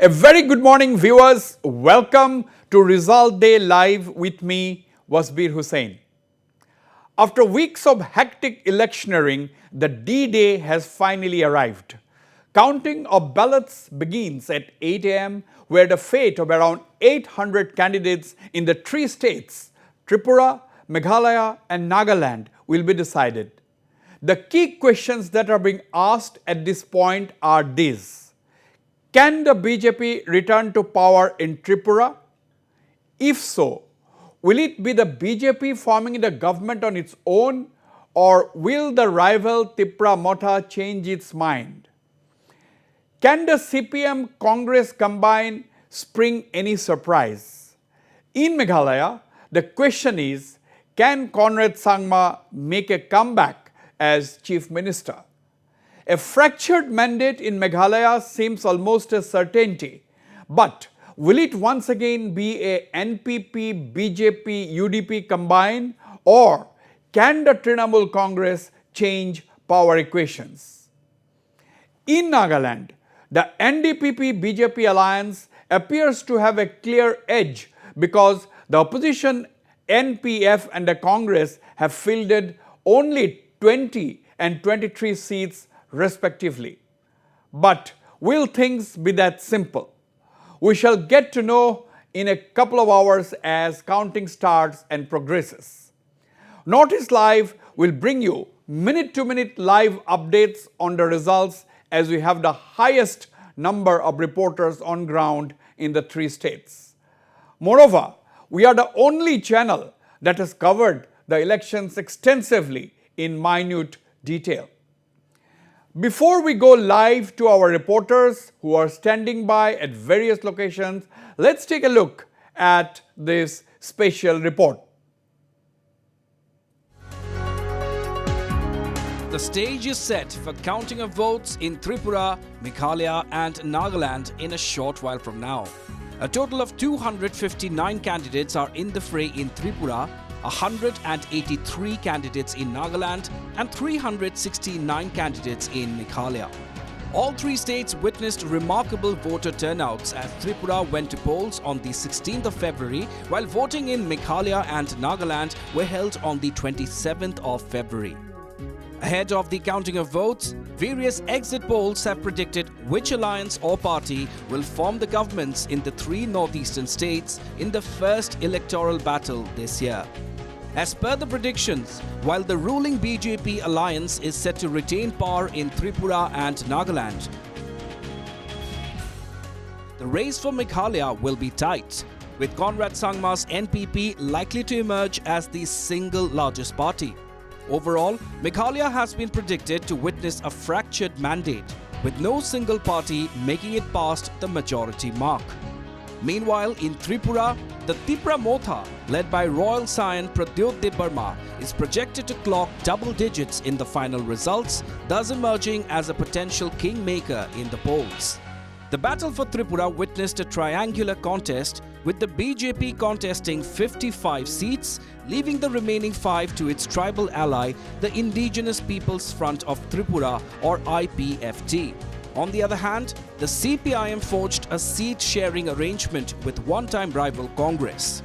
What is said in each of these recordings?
A very good morning, viewers. Welcome to Result Day Live with me, 𝗧𝗥𝗡𝗚𝗧. After weeks of hectic electioneering, the D-Day has finally arrived. Counting of ballots begins at 8 a.m., where the fate of around 800 candidates in the three states, Tripura, Meghalaya and Nagaland, will be decided. The key questions that are being asked at this point are these. Can the BJP return to power in Tripura? If so, will it be the BJP forming the government on its own, or will the rival 𝗡𝗢𝗥𝗧𝗛𝗏 change its mind? Can the CPM Congress combine spring any surprise? In Meghalaya, the question is, can 𝗟𝗓𝗡𝗥𝗧𝗏 make a comeback as Chief Minister? A fractured mandate in Meghalaya seems almost a certainty, but will it once again be a NPP, BJP, UDP combine, or can the Trinamool Congress change power equations? In Nagaland, the NDPP-BJP alliance appears to have a clear edge because the opposition NPF and the Congress have fielded only 20 and 23 seats respectively. But will things be that simple? We shall get to know in a couple of hours as counting starts and progresses. Notice Live will bring you minute-to-minute live updates on the results as we have the highest number of reporters on ground in the three states. Moreover, we are the only channel that has covered the elections extensively in minute detail. Before we go live to our reporters who are standing by at various locations, let's take a look at this special report. The stage is set for counting of votes in Tripura, Meghalaya and Nagaland in a short while from now. A total of 259 candidates are in the fray in Tripura, 183 candidates in Nagaland and 369 candidates in Meghalaya. All three states witnessed remarkable voter turnouts as Tripura went to polls on the 16th of February, while voting in Meghalaya and Nagaland were held on the 27th of February. Ahead of the counting of votes, various exit polls have predicted which alliance or party will form the governments in the three northeastern states in the first electoral battle this year. As per the predictions, while the ruling BJP alliance is set to retain power in Tripura and Nagaland, the race for Meghalaya will be tight, with 𝗟𝗓𝗡𝗏𝗧𝗏's NPP likely to emerge as the single largest party. Overall, Meghalaya has been predicted to witness a fractured mandate, with no single party making it past the majority mark. Meanwhile, in Tripura, the 𝗡𝗢𝗥𝗧𝗏, led by Royal Scion 𝗟𝗚𝗡𝗅𝗏, is projected to clock double digits in the final results, thus emerging as a potential kingmaker in the polls. The battle for Tripura witnessed a triangular contest, with the BJP contesting 55 seats, leaving the remaining 5 to its tribal ally, the Indigenous Peoples Front of Tripura or IPFT. On the other hand, the CPIM forged a seat-sharing arrangement with one-time rival Congress.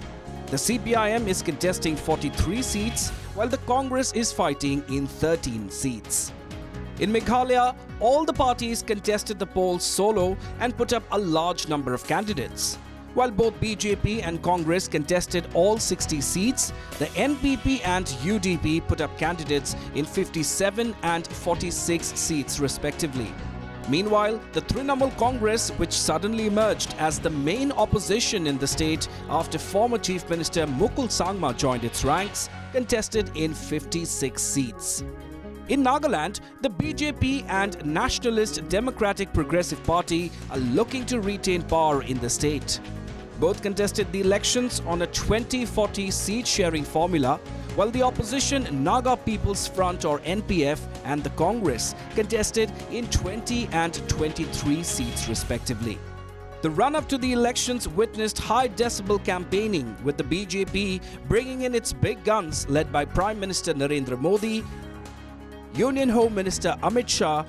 The CPIM is contesting 43 seats, while the Congress is fighting in 13 seats. In Meghalaya, all the parties contested the polls solo and put up a large number of candidates. While both BJP and Congress contested all 60 seats, the NPP and UDP put up candidates in 57 and 46 seats respectively. Meanwhile, the Trinamool Congress, which suddenly emerged as the main opposition in the state after former Chief Minister 𝗡𝗢𝗥𝗧𝗏 joined its ranks, contested in 56 seats. In Nagaland, the BJP and Nationalist Democratic Progressive Party are looking to retain power in the state. Both contested the elections on a 20-40 seat-sharing formula, while the opposition Naga People's Front or NPF and the Congress contested in 20 and 23 seats respectively. The run-up to the elections witnessed high-decibel campaigning, with the BJP bringing in its big guns led by Prime Minister Narendra Modi, Union Home Minister Amit Shah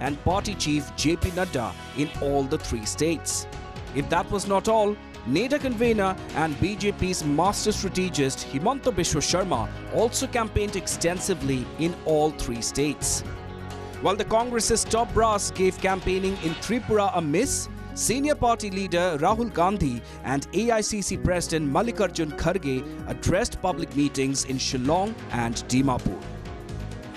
and party chief JP Nadda in all the three states. If that was not all, NEDA convener and BJP's master strategist 𝗡𝗢𝗥𝗧𝗛𝗪 also campaigned extensively in all three states. While the Congress's top brass gave campaigning in Tripura a miss, senior party leader Rahul Gandhi and AICC President Mallikarjun Kharge addressed public meetings in Shillong and Dimapur.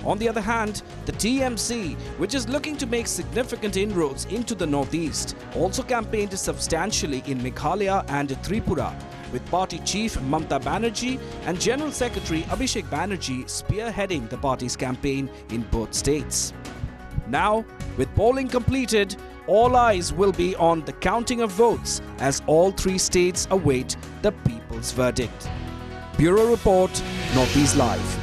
On the other hand, the TMC, which is looking to make significant inroads into the northeast, also campaigned substantially in Meghalaya and Tripura, with party chief Mamata Banerjee and General Secretary Abhishek Banerjee spearheading the party's campaign in both states. Now, with polling completed, all eyes will be on the counting of votes as all three states await the people's verdict. Bureau Report, Northeast Live.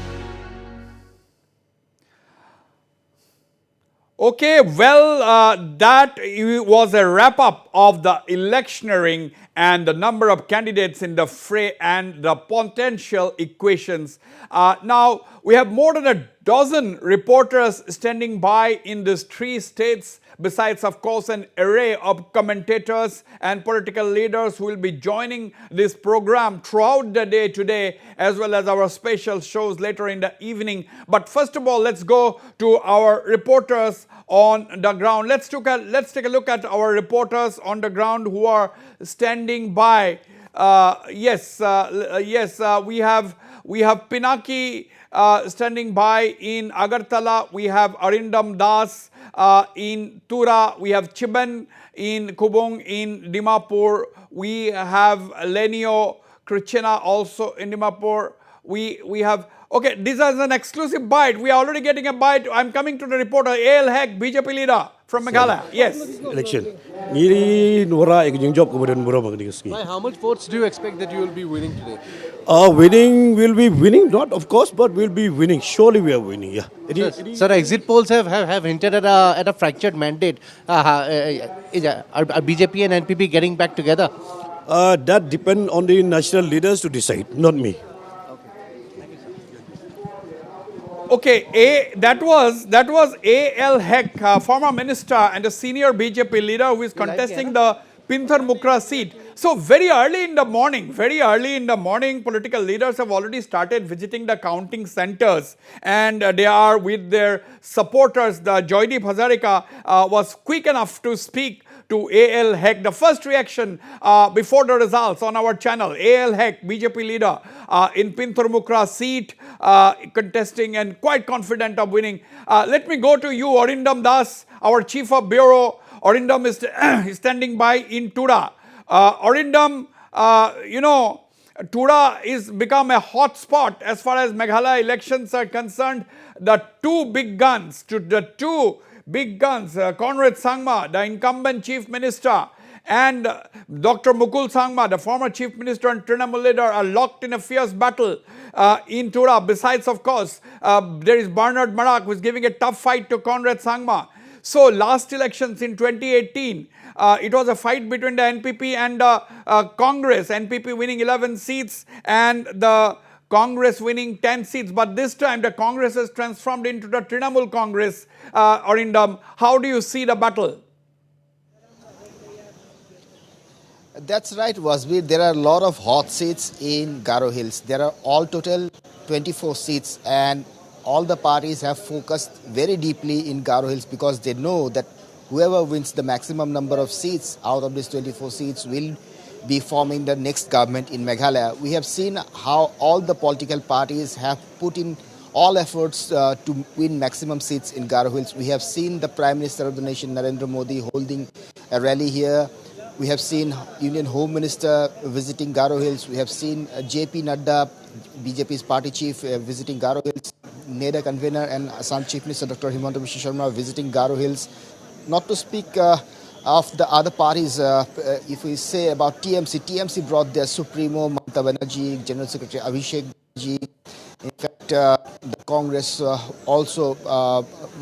Okay, well, that was a wrap-up of the electioneering and the number of candidates in the fray and the potential equations. Now, we have more than a dozen reporters standing by in these three states, besides, of course, an array of commentators and political leaders who will be joining this program throughout the day today, as well as our special shows later in the evening. But first of all, let's go to our reporters on the ground. Let's take a look at our reporters on the ground who are standing by. We have Pinaki standing by in Agartala. We have Arindam Das in Tura. We have Chiban in Kubong in Dimapur. We have Lenio Krichena also in Dimapur. We have, okay, this is an exclusive bite. We are already getting a bite. I'm coming to the reporter, 𝗟𝗚𝗩𝗘, BJP leader from Meghalaya. Yes. Election. Ngiri Nora ekjing job kemudian murah bagi ski. How much votes do you expect that you will be winning today? Winning will be winning, not of course, but we'll be winning. Surely we are winning. Yeah. Sir, exit polls have hinted at a fractured mandate. Are BJP and NPP getting back together? That depends on the national leaders to decide, not me. Okay, that was 𝗟𝗚𝗪𝗘, former minister and a senior BJP leader who is contesting the 𝗡𝗢𝗥𝗧𝗛𝗪 seat. So very early in the morning, political leaders have already started visiting the counting centers, and they are with their supporters. The Joydeep Hazarika was quick enough to speak to 𝗟𝗚𝗪𝗘. The first reaction before the results on our channel, 𝗟𝗚𝗪𝗘, BJP leader in 𝗡𝗢𝗥𝗧𝗛𝗪 seat, contesting and quite confident of winning. Let me go to you, Arindam Das, our chief of bureau. Arindam is standing by in Tura. Arindam, Tura is become a hot spot as far as Meghalaya elections are concerned. The two big guns, Conrad Sangma, the incumbent chief minister, and Dr. Mukul Sangma, the former chief minister and Trinamool leader, are locked in a fierce battle in Tura. Besides, of course, there is Bernard Marak, who is giving a tough fight to Conrad Sangma. So last elections in 2018, it was a fight between the NPP and Congress. NPP winning 11 seats and the Congress winning 10 seats. But this time the Congress has transformed into the Trinamool Congress. Arindam, how do you see the battle? That's right, Wasbir. There are a lot of hot seats in Garo Hills. There are all total 24 seats, and all the parties have focused very deeply in Garo Hills because they know that whoever wins the maximum number of seats out of these 24 seats will be forming the next government in Meghalaya. We have seen how all the political parties have put in all efforts to win maximum seats in Garo Hills. We have seen the Prime Minister of the nation, Narendra Modi, holding a rally here. We have seen Union Home Minister visiting Garo Hills. We have seen JP Nadda, BJP's party chief, visiting Garo Hills. NEDA convener and Assam Chief Minister Dr. 𝗡𝗢𝗥𝗧𝗪𝗪 visiting Garo Hills. Not to speak of the other parties, if we say about TMC brought their Supremo, Mamata Banerjee, General Secretary Abhishek Banerjee. In fact, the Congress also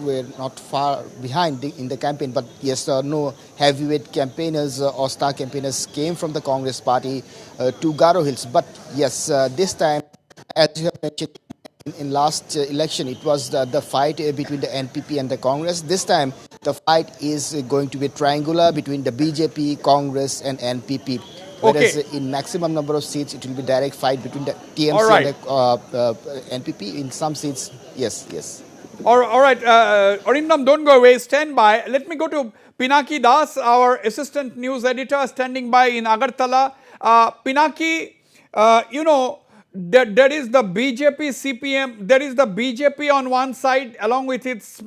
were not far behind in the campaign, but yes, no heavyweight campaigners or star campaigners came from the Congress party to Garo Hills. But yes, this time, as you have mentioned, In last election, it was the fight between the NPP and the Congress. This time, the fight is going to be triangular between the BJP, Congress, and NPP. Whereas in maximum number of seats, it will be direct fight between the TMC and the NPP. In some seats, yes. All right, Arindam, don't go away. Stand by. Let me go to Pinaki Das, our assistant news editor, standing by in Agartala. Pinaki, there is the BJP, CPM, there is the BJP on one side along with its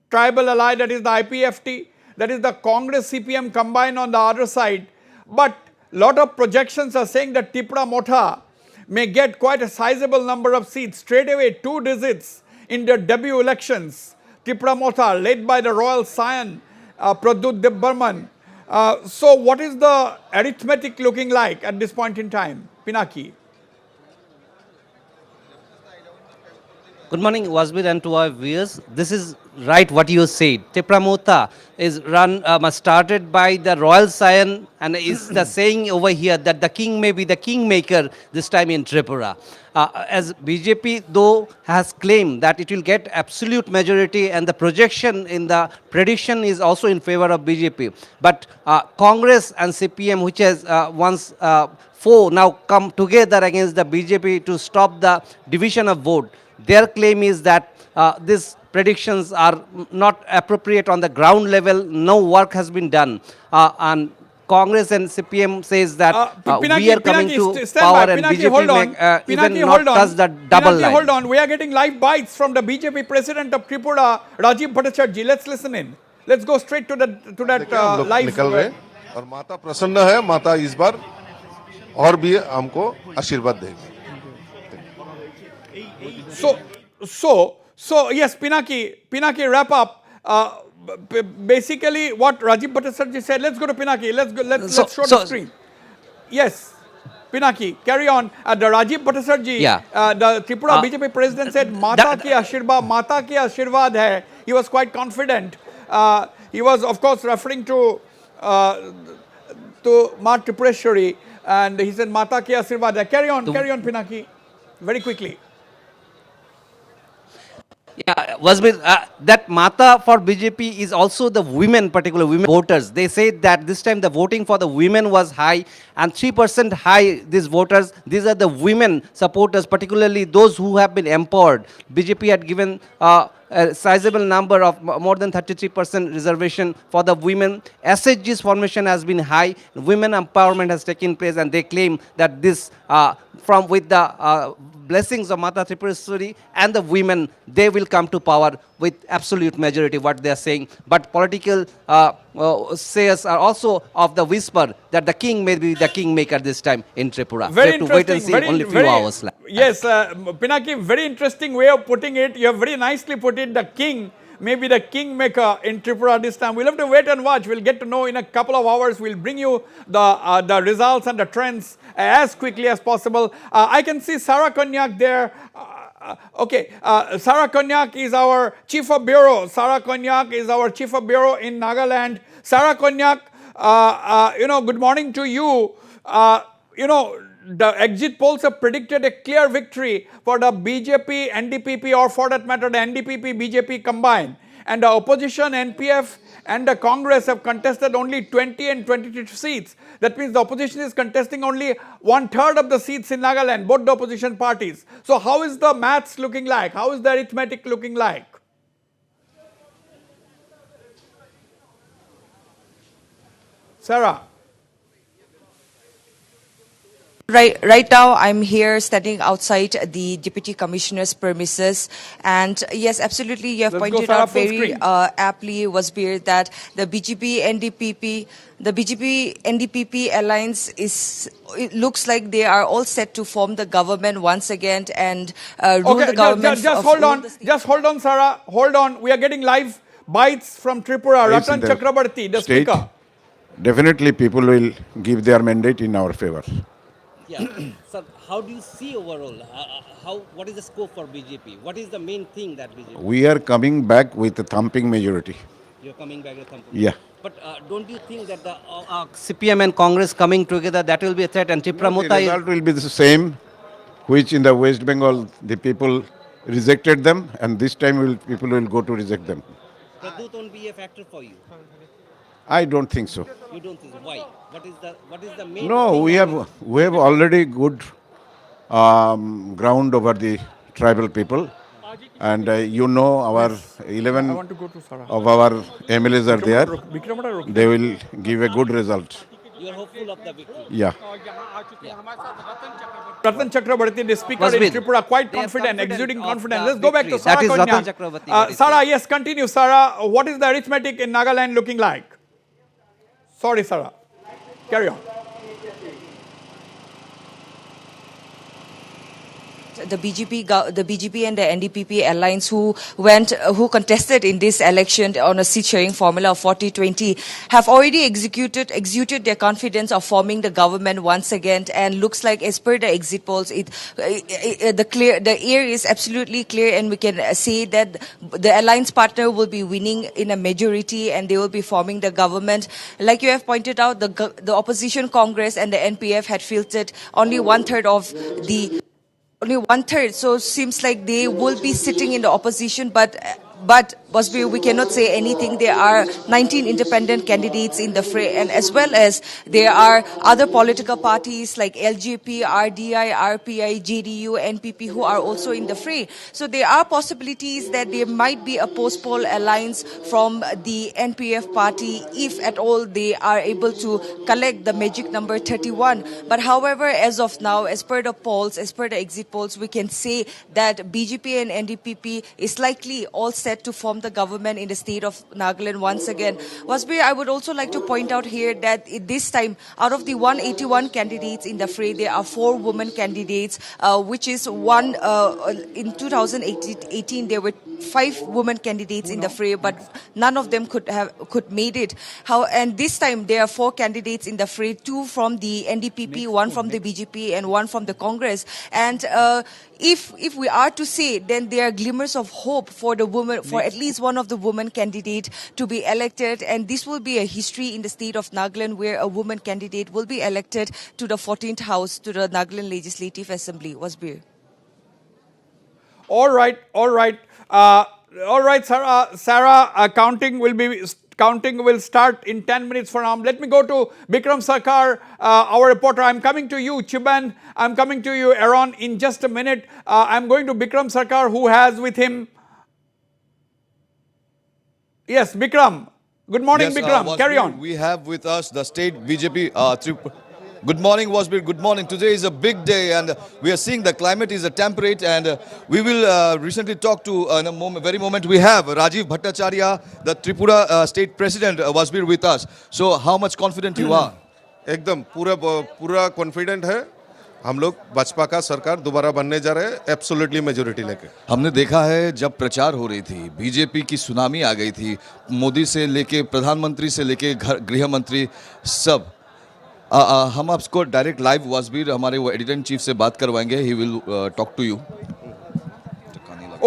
tribal ally, that is the IPFT, that is the Congress CPM combined on the other side. But lot of projections are saying that 𝗡𝗢𝗥𝗧𝗛𝗘 may get quite a sizable number of seats, straight away 2 digits in their debut elections. 𝗡𝗢𝗥𝗧𝗛𝗘 led by the royal scion 𝗡𝗢𝗥𝗪𝗏. So what is the arithmetic looking like at this point in time, Pinaki? Good morning, Wasbir, and to our viewers. This is right what you said. 𝗡𝗢𝗥𝗧𝗛𝗘 is started by the royal scion, and is the saying over here that the king may be the kingmaker this time in Tripura. As BJP though has claimed that it will get absolute majority, and the projection in the prediction is also in favor of BJP. But Congress and CPM, which has once four, now come together against the BJP to stop the division of vote. Their claim is that these predictions are not appropriate on the ground level. No work has been done. And Congress and CPM says that we are coming to power, and BJP even not touch the double line. Hold on, we are getting live bites from the BJP president of Tripura, 𝗟𝗓𝗪𝗘. Let's listen in. Let's go straight to that live. निकल रहे और माता प्रसन्न है. माता इस बार और भी हमको आशीर्वाद देगी. So yes, Pinaki, wrap up. Basically, what 𝗟𝗓𝗪𝗘 said. Let's go to Pinaki. Let's show the screen. Yes, Pinaki, carry on. The 𝗟𝗓𝗪𝗘, the Tripura BJP president said, "Mata ki आशीर्वाद hai." He was quite confident. He was, of course, referring to Ma Tripureshwari, and he said, "Mata ki आशीर्वाद hai." Carry on, Pinaki, very quickly. Yeah, that Mata for BJP is also the women, particularly women voters. They say that this time the voting for the women was high, and 3% high, these voters. These are the women supporters, particularly those who have been empowered. BJP had given a sizable number of more than 33% reservation for the women. SHG's formation has been high. Women empowerment has taken place, and they claim that this, from with the blessings of Mata Tripureshwari and the women, they will come to power with absolute majority, what they are saying. But political sayers are also of the whisper that the king may be the kingmaker this time in Tripura. Very interesting. To wait and see, only few hours left. Yes, Pinaki, very interesting way of putting it. You have very nicely put it. The king may be the kingmaker in Tripura this time. We'll have to wait and watch. We'll get to know in a couple of hours. We'll bring you the results and the trends as quickly as possible. I can see 𝗟𝗏 𝗏𝗧𝗏 there. 𝗟𝗏 𝗏𝗧𝗏 is our chief of bureau. 𝗟𝗏 𝗏𝗧𝗏 is our chief of bureau in Nagaland. 𝗟𝗏 𝗏𝗧𝗏, good morning to you. The exit polls have predicted a clear victory for the BJP, NDPP, or for that matter the NDPP, BJP combined. And the opposition, NPF and the Congress have contested only 20 and 22 seats. That means the opposition is contesting only 1/3 of the seats in Nagaland, both the opposition parties. So how is the maths looking like? How is the arithmetic looking like? Sarah. Right now, I'm here standing outside the Deputy Commissioner's premises, and yes, absolutely, you have pointed out very aptly, Wasbir, that the BJP NDPP alliance it looks like they are all set to form the government once again and rule the government. Just hold on, Sarah. Hold on. We are getting live bites from Tripura. Ratan Chakrabarti, the speaker. Definitely, people will give their mandate in our favor. Yeah. Sir, how do you see overall? What is the scope for BJP? What is the main thing that BJP? We are coming back with a thumping majority. You're coming back with a thumping majority? Yeah. But don't you think that the CPM and Congress coming together, that will be a threat? And 𝗡𝗢𝗥𝗧𝗏𝗧𝗏 the result will be the same, which in the West Bengal, the people rejected them, and this time people will go to reject them. Pradut won't be a factor for you. I don't think so. You don't think so. Why? What is the main No, thing we have already good ground over the tribal people, and you know our 11 want to go to Sara. of our MLAs are there. Vikram, They will give a good result. you are hopeful of the victory? Yeah. Ratan Chakrabarti, the speaker in Wasbir, Tripura, quite they are confident, confident exuding of confidence. the Let's go back to victory. Sara That is Kanya. Ratan Chakrabarti, what he Sara, said. yes, continue. Sara, what is the arithmetic in Nagaland looking like? Sorry, Sara. Carry on. The BJP and the NDPP alliance who contested in this election on a seat-sharing formula of 40-20 have already executed their confidence of forming the government once again, and looks like as per the exit polls, the air is absolutely clear, and we can say that the alliance partner will be winning in a majority, and they will be forming the government. Like you have pointed out, the opposition Congress and the NPF had fielded only one-third, so seems like they will be sitting in the opposition, but Wasbir, we cannot say anything. There are 19 independent candidates in the fray, and as well as there are other political parties like LJP, RDI, RPI, JDU, NPP who are also in the fray. So there are possibilities that there might be a post-poll alliance from the NPF party if at all they are able to collect the magic number 31. But however, as of now, as per the polls, as per the exit polls, we can say that BJP and NDPP is likely all set to form the government in the state of Nagaland once again. Wasbir, I would also like to point out here that this time, out of the 181 candidates in the fray, there are 4 women candidates, which is one in 2018 there were 5 women candidates in the fray, but none of them could made it. And this time there are 4 candidates in the fray, 2 from the NDPP, 1 from the BJP, and 1 from the Congress. And if we are to say, then there are glimmers of hope for the woman, for at least one of the women candidate to be elected, and this will be a history in the state of Nagaland where a woman candidate will be elected to the 14th house, to the Nagaland Legislative Assembly. Wasbir. All right. Sarah, counting will start in 10 minutes from now. Let me go to Bikram Sarkar, our reporter. I'm coming to you, Chiban. I'm coming to you, Aaron, in just a minute. I'm going to Bikram Sarkar, who has with him. Yes, Bikram. Good morning, Yes, Bikram. Wasbir, Carry on. We have with us the state BJP. Good morning, Wasbir. Good morning. Today is a big day, and we are seeing the climate is temperate, and we will recently talk to, in a very moment, we have 𝗟𝗓𝗪𝗓, the Tripura state president, Wasbir, with us. So, how much confident you are? एकदम पूरा confident है. हम लोग भाजपा का सरकार दोबारा बनने जा रहे हैं एब्सोल्युटली मेजोरिटी लेके. हमने देखा है जब प्रचार हो रही थी, बीजेपी की सुनामी आ गई थी, मोदी से लेके प्रधानमंत्री से लेके गृह मंत्री सब. हम आपको डायरेक्ट लाइव वासबीर हमारे वो एडिटर इन चीफ से बात करवाएंगे. He will talk to you.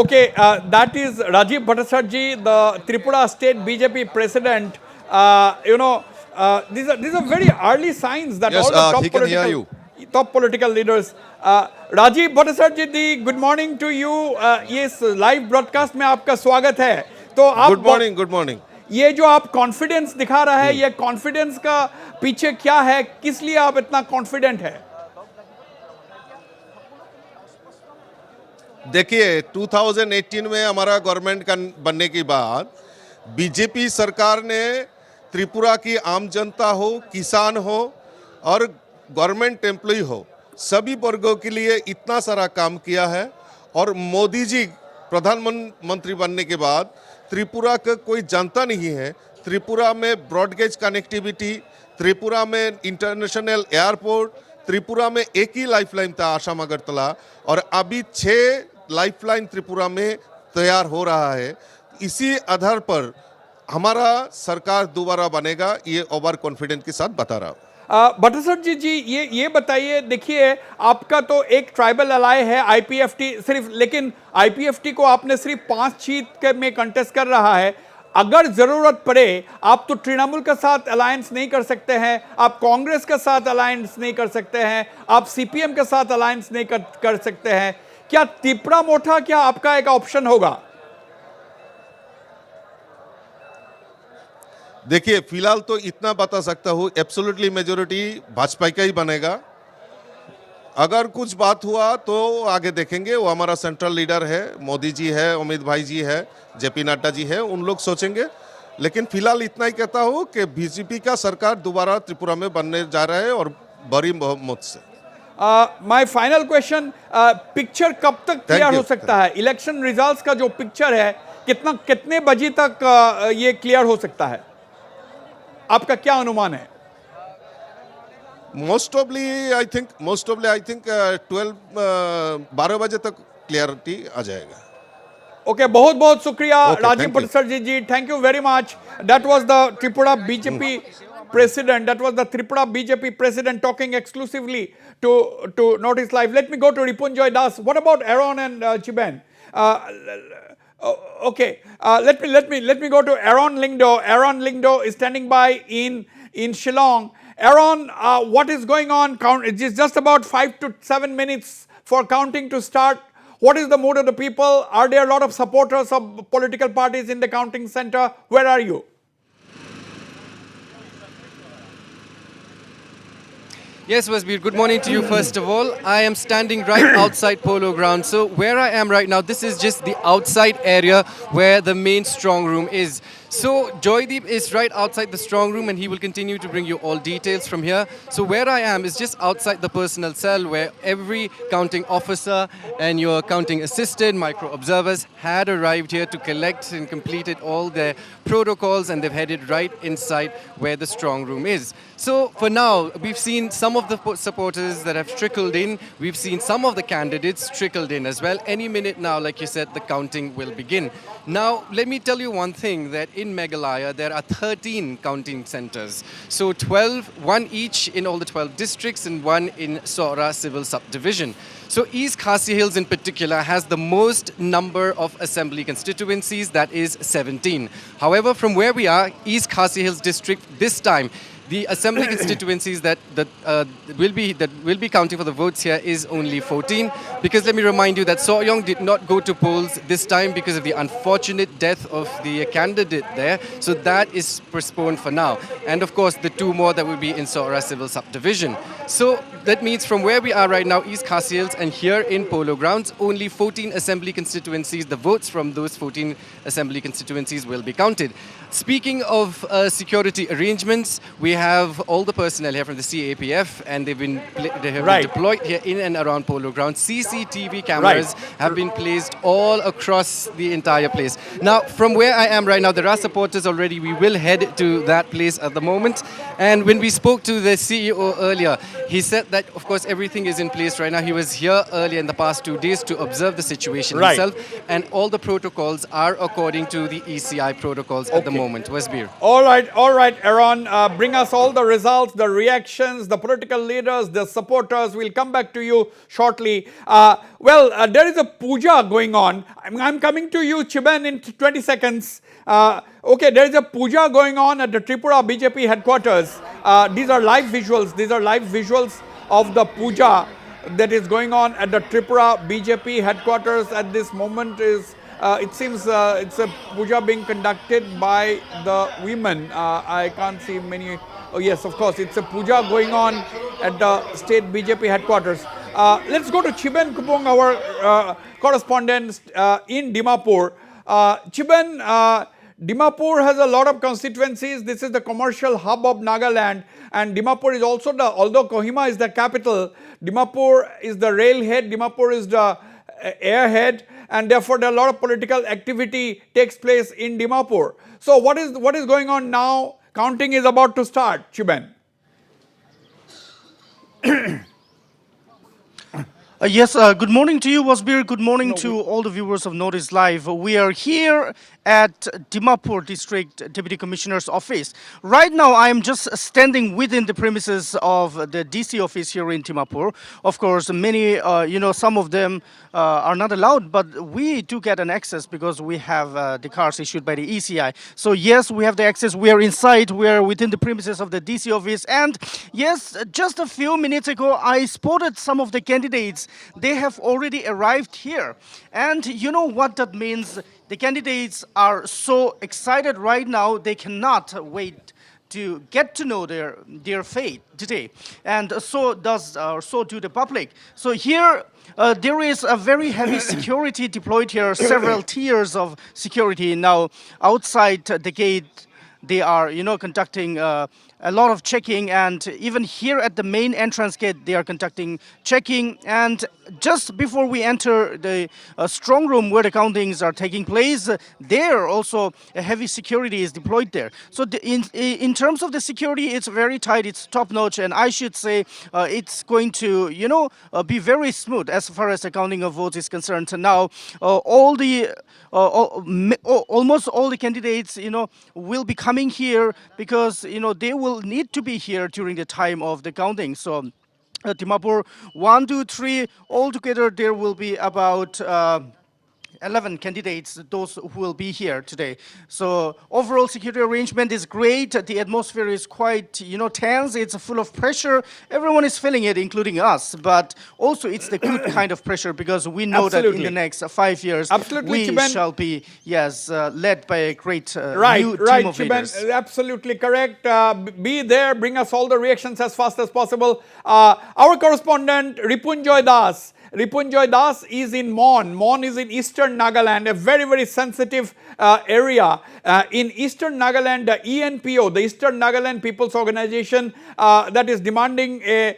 Okay, that is Rajiv Bhattacharjee, the Tripura state BJP president. These are very early signs that Yes, all the he can hear you. top political leaders. Rajiv Bhattacharjee, good morning to you. Yes, live broadcast में आपका स्वागत है. तो आप good morning. ये जो आप confidence दिखा रहा है, ये कॉन्फिडेंस का पीछे क्या है, किस लिए आप इतना कॉन्फिडेंट है? देखिए 2018 में हमारा गवर्नमेंट का बनने के बाद बीजेपी सरकार ने त्रिपुरा की आम जनता हो, किसान हो और गवर्नमेंट एम्प्लॉय हो, सभी वर्गों के लिए इतना सारा काम किया है. और मोदी जी प्रधानमंत्री बनने के बाद त्रिपुरा का कोई जानता नहीं है. त्रिपुरा में ब्रॉडगेज कनेक्टिविटी, त्रिपुरा में इंटरनेशनल एयरपोर्ट, त्रिपुरा में एक ही लाइफलाइन था आसाम अगरतला, और अभी 6 लाइफलाइन त्रिपुरा में तैयार हो रहा है. इसी आधार पर हमारा सरकार दोबारा बनेगा, ये ओवर कॉन्फिडेंस के साथ बता रहा हूँ. भट्टाचार्य जी, ये बताइए, देखिए आपका तो एक ट्राइबल अलाय है आईपीएफटी सिर्फ, लेकिन आईपीएफटी को आपने सिर्फ 5 सीट में कंटेस्ट कर रहा है. अगर जरूरत पड़े आप तो तृणमूल के साथ अलायंस नहीं कर सकते हैं, आप कांग्रेस के साथ अलायंस नहीं कर सकते हैं, आप सीपीएम के साथ अलायंस नहीं कर सकते हैं. क्या तिपरा-मोठा क्या आपका एक ऑप्शन होगा? देखिए, फिलहाल तो इतना बता सकता हूँ, एब्सोल्युटली मेजोरिटी भाजपा का ही बनेगा। अगर कुछ बात हुआ तो आगे देखेंगे, वो हमारा सेंट्रल लीडर है, मोदी जी है, अमित भाई जी है, जेपी नड्डा जी है, उन लोग सोचेंगे। लेकिन फिलहाल इतना ही कहता हूँ कि बीजेपी का सरकार दोबारा त्रिपुरा में बनने जा रहा है और बड़ी बहुमत से। माय फाइनल क्वेश्चन, पिक्चर कब तक क्लियर हो सकता है? इलेक्शन रिजल्ट्स का जो पिक्चर है कितने बजे तक ये क्लियर हो सकता है? आपका क्या अनुमान है? मोस्ट ऑफली आई थिंक 12 बजे तक क्लियरिटी आ जाएगा। ओके, बहुत बहुत शुक्रिया Okay, Rajiv thank you. Prasad ji, thank you very much. That was the Tripura BJP president, that was the Tripura BJP president talking exclusively to Notice Live. Let me go to Ripunjoy Das. What about Aaron and 𝗡𝗢𝗥𝗧𝗏? Okay, let me go to Aaron Lingdo. Aaron Lingdo is standing by in Shillong. Aaron, what is going on? It is just about 5 to 7 minutes for counting to start. What is the mood of the people? Are there a lot of supporters of political parties in the counting center? Where are you? Yes, Wasbir, good morning to you first of all. I am standing right outside Polo Ground. So where I am right now, this is just the outside area where the main strong room is. So Joydeep is right outside the strong room and he will continue to bring you all details from here. So where I am is just outside the personnel cell where every counting officer and your counting assistant, micro observers had arrived here to collect and completed all their protocols, and they've headed right inside where the strong room is. So for now, we've seen some of the supporters that have trickled in. We've seen some of the candidates trickled in as well. Any minute now, like you said, the counting will begin. Now, let me tell you one thing, that in Meghalaya, there are 13 counting centers. So 12, one each in all the 12 districts and one in 𝗟𝗓𝗏 civil subdivision. So 𝗟𝗓𝗏 Hills in particular has the most number of assembly constituencies, that is 17. However, from where we are, 𝗟𝗓𝗏 Hills district this time, the assembly constituencies that will be counting for the votes here is only 14, because let me remind you that 𝗟𝗏𝗏 did not go to polls this time because of the unfortunate death of the candidate there. So that is postponed for now. And of course, the two more that will be in 𝗟𝗓𝗏 civil subdivision. So that means from where we are right now, 𝗟𝗓𝗏 Hills and here in Polo Grounds, only 14 assembly constituencies, the votes from those 14 assembly constituencies will be counted. Speaking of security arrangements, we have all the personnel here from the CAPF, and they have been deployed here in and around Polo Grounds. CCTV cameras have been placed all across the entire place. Now, from where I am right now, there are supporters already. We will head to that place at the moment. And when we spoke to the CEO earlier, he said that, of course, everything is in place right now. He was here earlier in the past 2 days to observe the situation himself, and all the protocols are according to the ECI protocols at the moment. Wasbir. All right, Aaron. Bring us all the results, the reactions, the political leaders, the supporters. We'll come back to you shortly. There is a puja going on. I'm coming to you, 𝗡𝗢𝗥𝗧𝗏, in 20 seconds. Okay, there is a puja going on at the Tripura BJP headquarters. These are live visuals of the puja that is going on at the Tripura BJP headquarters at this moment. It seems it's a puja being conducted by the women. I can't see many. Oh yes, of course, it's a puja going on at the state BJP headquarters. Let's go to 𝗡𝗢𝗥𝗧𝗏, our correspondent in Dimapur. 𝗡𝗢𝗥𝗧𝗏, Dimapur has a lot of constituencies. This is the commercial hub of Nagaland, and Dimapur is also although Kohima is the capital, Dimapur is the railhead, Dimapur is the airhead, and therefore there are a lot of political activity takes place in Dimapur. So what is going on now? Counting is about to start, 𝗡𝗢𝗥𝗧𝗏. Yes, good morning to you, Wasbir. Good morning to all the viewers of Notice Live. We are here at Dimapur District Deputy Commissioner's office. Right now, I am just standing within the premises of the DC office here in Dimapur. Of course, many, some of them are not allowed, but we do get an access because we have the cards issued by the ECI. So yes, we have the access. We are inside. We are within the premises of the DC office. And yes, just a few minutes ago, I spotted some of the candidates they have already arrived here. And you know what that means? The candidates are so excited right now, they cannot wait to get to know their fate today, and so do the public. So here there is a very heavy security deployed here, several tiers of security. Now outside the gate, they are conducting a lot of checking, and even here at the main entrance gate they are conducting checking. And just before we enter the strong room where the countings are taking place, there also a heavy security is deployed there. So in terms of the security, it's very tight, it's top notch, and I should say it's going to be very smooth as far as the counting of votes is concerned. Now almost all the candidates will be coming here because they will need to be here during the time of the counting. So Dimapur 1, 2, 3, altogether there will be about 11 candidates, those who will be here today. So overall security arrangement is great. The atmosphere is quite, tense. It's full of pressure. Everyone is feeling it, including us. But also it's the good kind of pressure, because we know that in the next 5 years, we shall be, led by a great new team of leaders. Absolutely correct. Be there. Bring us all the reactions as fast as possible. Our correspondent, Риপুঞ্জয় Das is in Mon. Mon is in eastern Nagaland, a very, very sensitive area. In eastern Nagaland, the ENPO, the Eastern Nagaland People's Organization, that is demanding a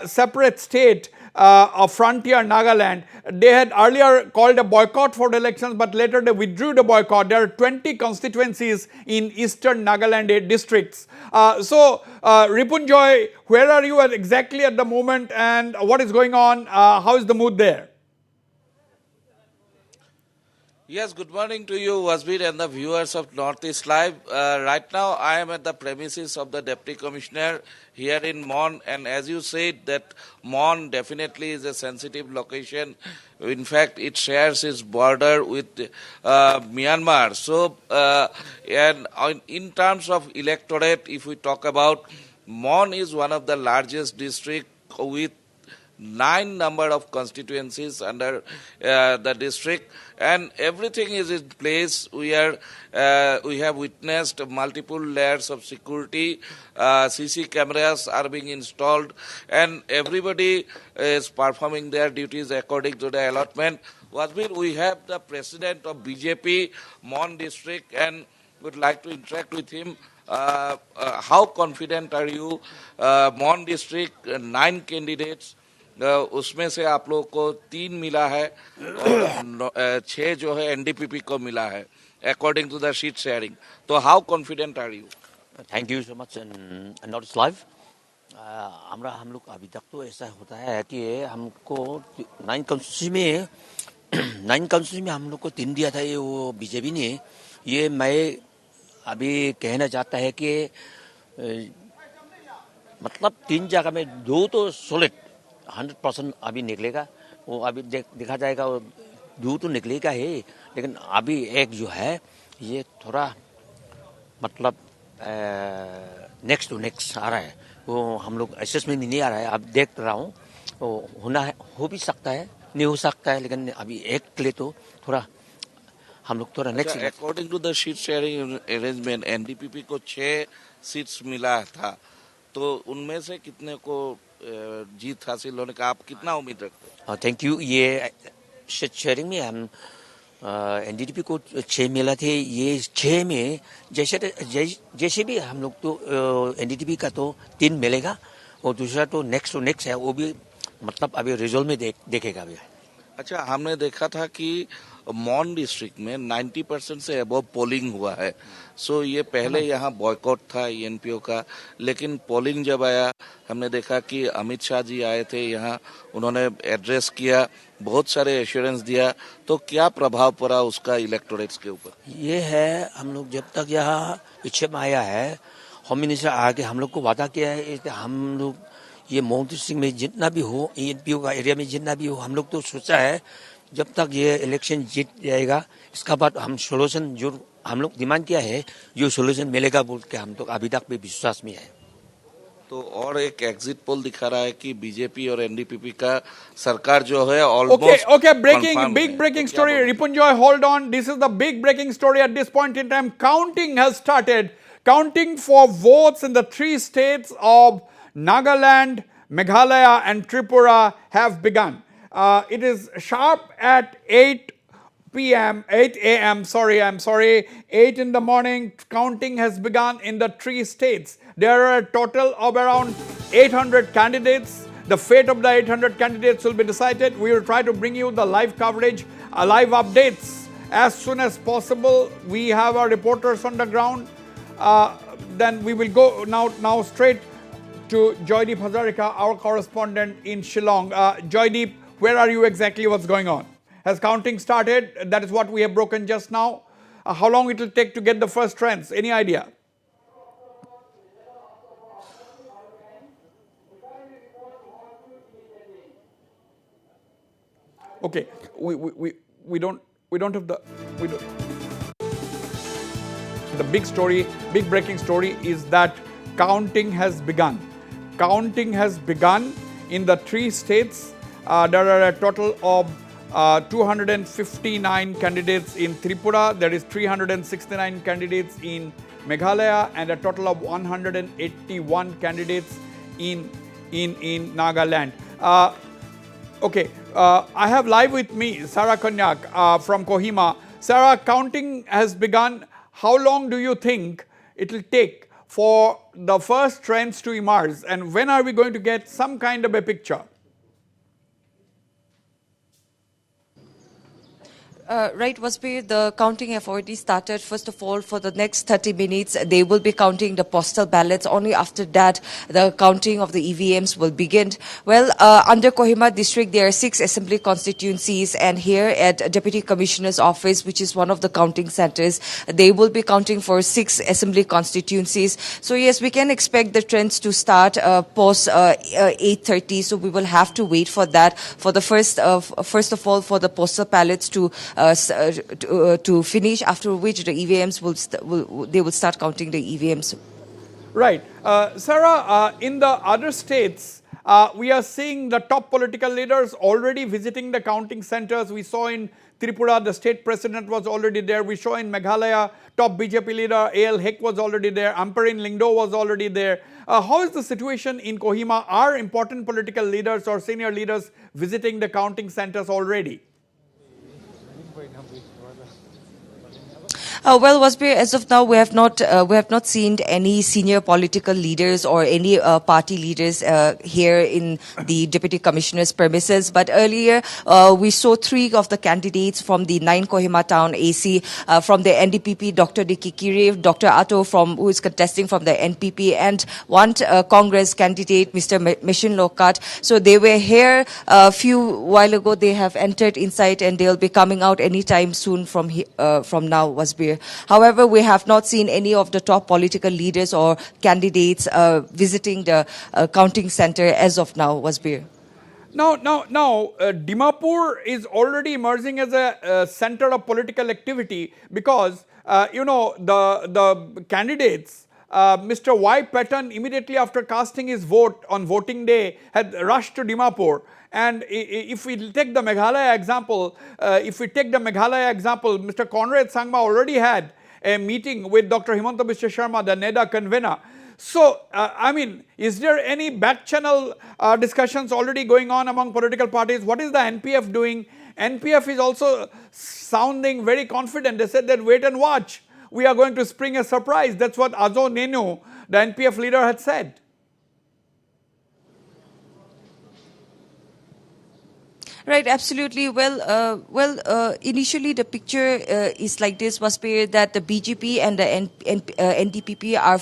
separate state of frontier Nagaland. They had earlier called a boycott for the elections, but later they withdrew the boycott. There are 20 constituencies in eastern Nagaland districts. So, Ripunjoy, where are you exactly at the moment, and what is going on? How is the mood there? Yes, good morning to you, Wasbir, and the viewers of Northeast Live. Right now, I am at the premises of the Deputy Commissioner here in Mon, and as you said, that Mon definitely is a sensitive location. In fact, it shares its border with Myanmar. So, and in terms of electorate, if we talk about, Mon is one of the largest districts with 9 number of constituencies under the district, and everything is in place. We have witnessed multiple layers of security. CC cameras are being installed, and everybody is performing their duties according to the allotment. Wasbir, we have the president of BJP Mon district, and would like to interact with him. How confident are you? Mon district, 9 candidates. उसमें से आप लोगों को 3 मिला है और 6 जो है एनडीपीपी को मिला है according to the sheet sharing. So how confident are you? Thank you so much and Northeast Live. हम लोग अभी तक तो ऐसा होता है कि हमको 9 काउंसिल में हम लोग को 3 दिया था, ये वो बीजेपी ने. ये मैं अभी कहना चाहता है कि मतलब 3 जगह में 2 तो सॉलिड 100% अभी निकलेगा. वो अभी देखा जाएगा, वो 2 तो निकलेगा ही, लेकिन अभी एक जो है ये थोड़ा मतलब नेक्स्ट टू नेक्स्ट आ रहा है. वो हम लोग असेसमेंट में नहीं आ रहा है. अब देख रहा हूँ वो होना है, हो भी सकता है, नहीं हो सकता है, लेकिन अभी एक के लिए तो थोड़ा हम लोग थोड़ा next. According to the seat sharing arrangement NDPP को 6 सीट्स मिला था, तो उनमें से कितने को जीत हासिल होने का आप कितना उम्मीद रखते हैं? Thank you. ये शेयरिंग में हम एनडीपीपी को 6 मिला थे. ये 6 में जैसे भी हम लोग तो एनडीपीपी का तो 3 मिलेगा, और दूसरा तो नेक्स्ट है, वो भी मतलब अभी रिजल्ट में देखेगा अभी. अच्छा, हमने देखा था कि मॉन डिस्ट्रिक्ट में 90% से अबव पोलिंग हुआ है. सो ये पहले यहाँ बॉयकॉट था एनपीओ का, लेकिन पोलिंग जब आया हमने देखा कि अमित शाह जी आए थे यहाँ, उन्होंने एड्रेस किया, बहुत सारे एश्योरेंस दिया. तो क्या प्रभाव पड़ा उसका इलेक्टोरेट्स के ऊपर? ये है, हम लोग जब तक यहाँ पीछे में आया है, होम मिनिस्टर आके हम लोग को वादा किया है, हम लोग ये मॉन डिस्ट्रिक्ट में जितना भी हो, एनपीओ का एरिया में जितना भी हो, हम लोग तो सोचा है जब तक ये इलेक्शन जीत जाएगा, इसका बाद हम सोल्यूशन जो हम लोग डिमांड किया है, जो सोल्यूशन मिलेगा बोल के हम तो अभी तक भी विश्वास में है. तो और एक एग्जिट पोल दिखा रहा है कि बीजेपी और एनडीपीपी का सरकार जो है almost Okay, big breaking story. Ripunjoy, hold on. This is the big breaking story at this point in time. Counting has started. Counting for votes in the 3 states of Nagaland, Meghalaya and Tripura have begun. It is sharp at 8 a.m. I'm sorry, 8 in the morning. Counting has begun in the 3 states. There are a total of around 800 candidates. The fate of the 800 candidates will be decided. We will try to bring you the live coverage, live updates as soon as possible. We have our reporters on the ground. Then we will go now straight to 𝗟𝗓𝗩𝗘 𝗟𝗓𝗩𝗘, our correspondent in Shillong. 𝗟𝗓𝗩𝗘, where are you exactly? What's going on? Has counting started? That is what we have broken just now. How long it will take to get the first trends? Any idea? Okay, we don't have the big breaking story is that counting has begun. Counting has begun in the 3 states. There are a total of 259 candidates in Tripura. There is 369 candidates in Meghalaya and a total of 181 candidates in Nagaland. Okay, I have live with me 𝗟𝗓𝗏𝗧𝗏 from Kohima. Sarah, counting has begun. How long do you think it will take for the first trends to emerge, and when are we going to get some kind of a picture? Right, Wasbir, the counting have already started. First of all, for the next 30 minutes, they will be counting the postal ballots. Only after that, the counting of the EVMs will begin. Well, under Kohima district, there are 6 assembly constituencies, and here at Deputy Commissioner's office, which is one of the counting centers, they will be counting for 6 assembly constituencies. So yes, we can expect the trends to start post 8:30. So we will have to wait for that. For the first of all, for the postal ballots to finish, after which the EVMs will start counting the EVMs. Right. Sarah, in the other states, we are seeing the top political leaders already visiting the counting centers. We saw in Tripura, the state president was already there. We saw in Meghalaya, top BJP leader 𝗟𝗓𝗏𝗘 was already there. Amperin Lingdo was already there. How is the situation in Kohima? Are important political leaders or senior leaders visiting the counting centers already? Well, Wasbir, as of now, we have not seen any senior political leaders or any party leaders here in the Deputy Commissioner's premises. But earlier, we saw 3 of the candidates from the 9 Kohima town AC, from the NDPP, Dr. 𝗓𝗓𝗏𝗘, Dr. Atto, who is contesting from the NPP, and one Congress candidate, Mr. 𝗓𝗓𝗏𝗡𝗏. So they were here a few while ago. They have entered inside, and they'll be coming out anytime soon from now, Wasbir. However, we have not seen any of the top political leaders or candidates visiting the counting center as of now, Wasbir. Now, Dimapur is already emerging as a center of political activity because, the candidates, Mr. Y. Pattern, immediately after casting his vote on voting day, had rushed to Dimapur. And if we take the Meghalaya example, Mr. Conrad Sangma already had a meeting with Dr. Himanta Biswa Sharma, the NEDA convener. So, is there any back channel discussions already going on among political parties? What is the NPF doing? NPF is also sounding very confident. They said that wait and watch. We are going to spring a surprise. That's what Azo Nenu, the NPF leader, had said. Right, absolutely. Well, initially the picture is like this, Wasbir, that the BJP and the NDPP are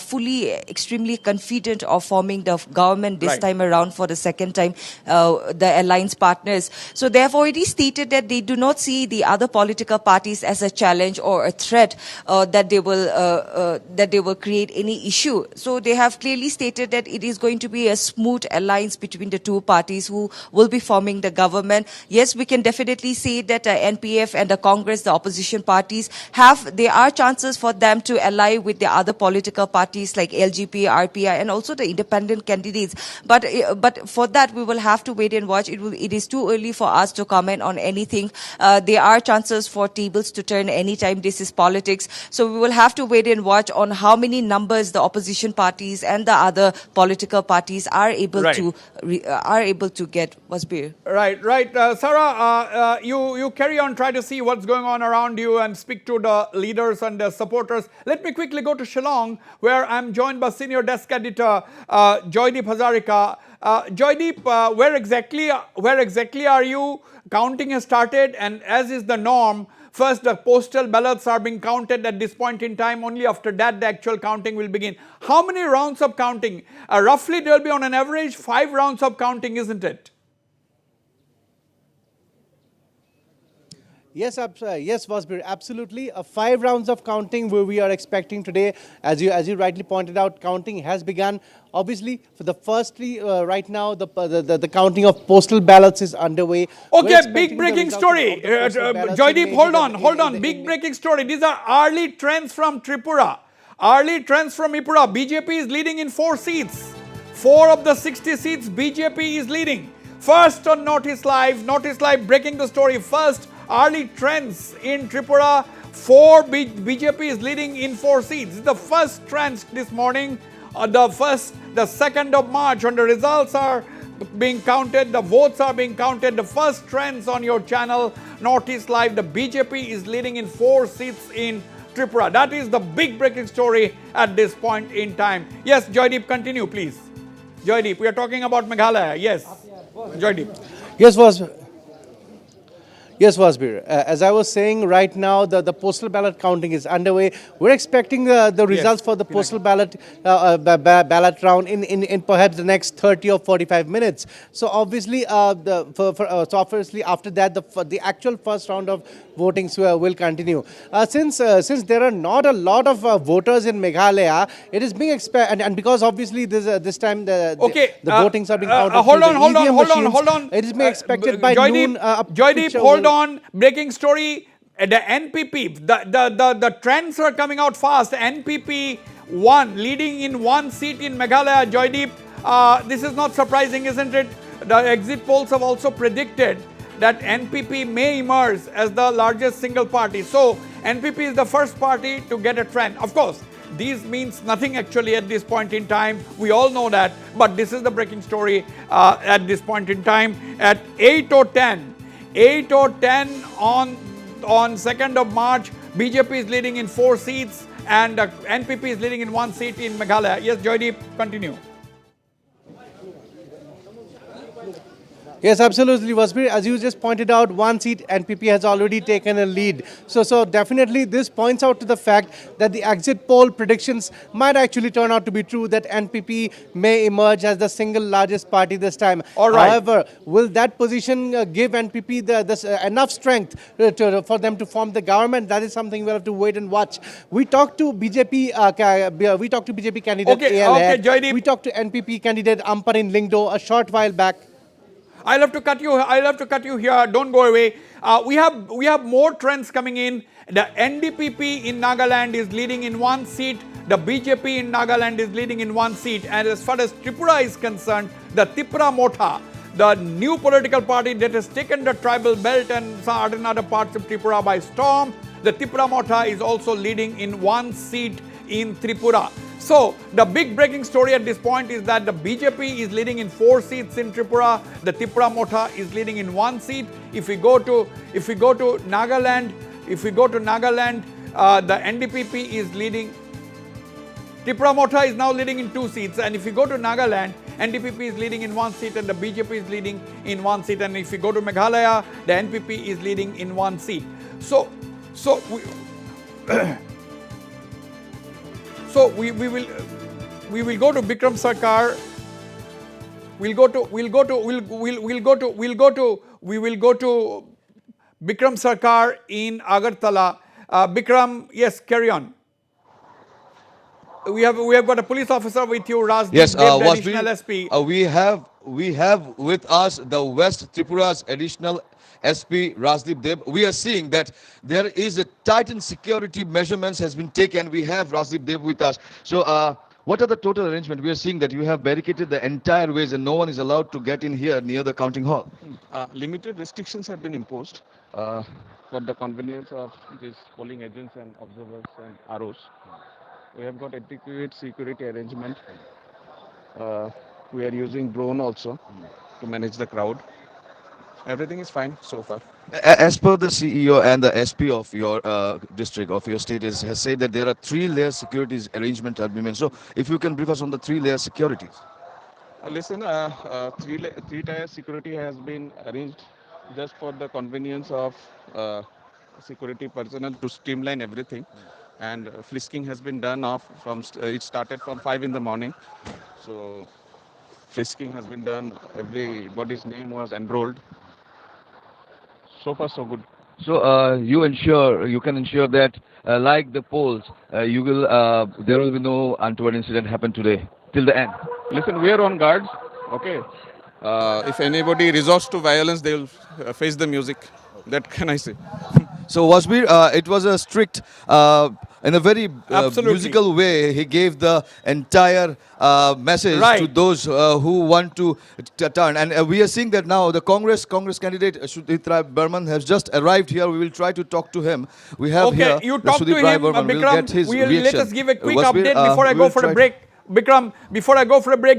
extremely confident of forming the government this time around for the second time, the alliance partners. So they have already stated that they do not see the other political parties as a challenge or a threat, that they will create any issue. So they have clearly stated that it is going to be a smooth alliance between the 2 parties who will be forming the government. yes, we can definitely say that NPF and the Congress, the opposition parties, there are chances for them to ally with the other political parties like LGP, RPI, and also the independent candidates. But for that, we will have to wait and watch. It is too early for us to comment on anything. There are chances for tables to turn anytime. This is politics. So we will have to wait and watch on how many numbers the opposition parties and the other political parties are able to get. Wasbir. Right. Sarah, you carry on, try to see what's going on around you and speak to the leaders and the supporters. Let me quickly go to Shillong, where I'm joined by senior desk editor 𝗟𝗓𝗓𝗡𝗢𝗓. Joydeep, where exactly are you? Counting has started, and as is the norm, first the postal ballots are being counted at this point in time. Only after that the actual counting will begin. How many rounds of counting? Roughly there will be on an average 5 rounds of counting, isn't it? Yes, Wasbir, absolutely. 5 rounds of counting we are expecting today. As you rightly pointed out, counting has begun. Obviously, for the firstly, right now, the counting of postal ballots is underway. Okay, big breaking story. Joydeep, hold on. Big breaking story. These are early trends from Tripura. BJP is leading in 4 seats. 4 of the 60 seats, BJP is leading. First on Notice Live breaking the story first. Early trends in Tripura, BJP is leading in 4 seats. The first trends this morning, the 2nd of March, when the results are being counted, the votes are being counted, the first trends on your channel, Notice Live, the BJP is leading in 4 seats in Tripura. That is the big breaking story at this point in time. Yes, Joydeep, continue, please. Joydeep, we are talking about Meghalaya. Yes, Joydeep. Yes, Wasbir. As I was saying, right now the postal ballot counting is underway. We're expecting the results for the postal ballot round in perhaps the next 30 or 45 minutes. So obviously, obviously after that, the actual first round of votings will continue. Since there are not a lot of voters in Meghalaya, it is being expected, and because obviously this time the votings are being counted. Hold on. It is being expected by Joydeep, noon. Joydeep, hold on. Breaking story. The NPP, the trends are coming out fast. NPP leading in 1 seat in Meghalaya. Joydeep, this is not surprising, isn't it? The exit polls have also predicted that NPP may emerge as the largest single party. So NPP is the first party to get a trend. Of course, these means nothing actually at this point in time. We all know that. But this is the breaking story at this point in time. At 8 or 10 on 2nd of March, BJP is leading in 4 seats and NPP is leading in 1 seat in Meghalaya. Yes, Joydeep, continue. Yes, absolutely, Wasbir. As you just pointed out, 1 seat NPP has already taken a lead. So definitely this points out to the fact that the exit poll predictions might actually turn out to be true, that NPP may emerge as the single largest party this time. All right. However, will that position give NPP enough strength for them to form the government? That is something we'll have to wait and watch. We talked to BJP candidate AL. Joydeep. We talked to NPP candidate Amparin Lingdo a short while back. I'll have to cut you here. Don't go away. We have more trends coming in. The NDPP in Nagaland is leading in 1 seat. The BJP in Nagaland is leading in 1 seat. And as far as Tripura is concerned, the 𝗡𝗢𝗥𝗧𝗛𝗡, the new political party that has taken the tribal belt and certain other parts of Tripura by storm, the 𝗡𝗢𝗥𝗧𝗏 is also leading in 1 seat in Tripura. So the big breaking story at this point is that the BJP is leading in 4 seats in Tripura. The 𝗡𝗢𝗥𝗧𝗏 is leading in 1 seat. If we go to Nagaland, the NDPP is leading. 𝗡𝗢𝗥𝗧𝗏 is now leading in 2 seats, and if you go to Nagaland, NDPP is leading in 1 seat and the BJP is leading in 1 seat, and if you go to Meghalaya, the NPP is leading in 1 seat. So we will go to Bikram Sarkar. We will go to Bikram Sarkar in Agartala. Bikram, yes, carry on. We have got a police officer with you, Rajdeep, Yes, the additional SP. we have with us the West Tripura's additional SP 𝗟𝗓𝗓𝗘. We are seeing that there is a tightened security measurements has been taken. We have 𝗟𝗓𝗓𝗘 with us. So what are the total arrangement? We are seeing that you have barricaded the entire ways and no one is allowed to get in here near the counting hall. Limited restrictions have been imposed for the convenience of these polling agents and observers and ROs. We have got adequate security arrangement. We are using drone also to manage the crowd. Everything is fine so far. As per the CEO and the SP of your district, of your state, has said that there are 3-layer securities arrangement have been made. So if you can brief us on the 3-layer securities. Listen, three-tier security has been arranged just for the convenience of security personnel to streamline everything. And frisking has been done it started from 5 in the morning. So frisking has been done. Everybody's name was enrolled. So far, so good. So you can ensure that, like the polls, there will be no untoward incident happen today till the end. Listen, we are on guard. Okay. If anybody resorts to violence, they will face the music. That can I say. So 𝗟𝗡𝗓𝗓, it was a strict, in a very musical way, he gave the entire message to those who want to turn. And we are seeing that now the Congress candidate 𝗡𝗢𝗥𝗧𝗛𝗓𝗏 has just arrived here. We will try to talk to him. We have here you talk to him, 𝗡𝗢𝗥𝗧𝗏. Bikram. Let us give a quick update before I go for a break.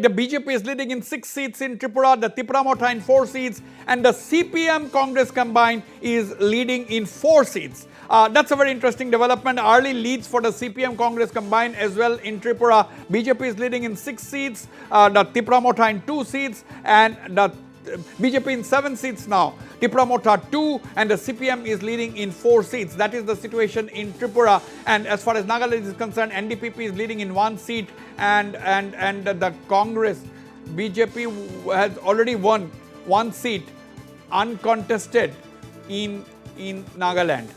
The BJP is leading in 6 seats in Tripura, the 𝗡𝗢𝗥𝗧𝗏 in 4 seats, and the CPM Congress combined is leading in 4 seats. That's a very interesting development. Early leads for the CPM Congress combined as well in Tripura. BJP is leading in 6 seats, the 𝗡𝗢𝗥𝗧𝗏 in 2 seats, and the BJP in 7 seats now. 𝗡𝗢𝗥𝗧𝗏 2 and the CPM is leading in 4 seats. That is the situation in Tripura. And as far as Nagaland is concerned, NDPP is leading in 1 seat and the Congress, BJP has already won 1 seat uncontested in Nagaland.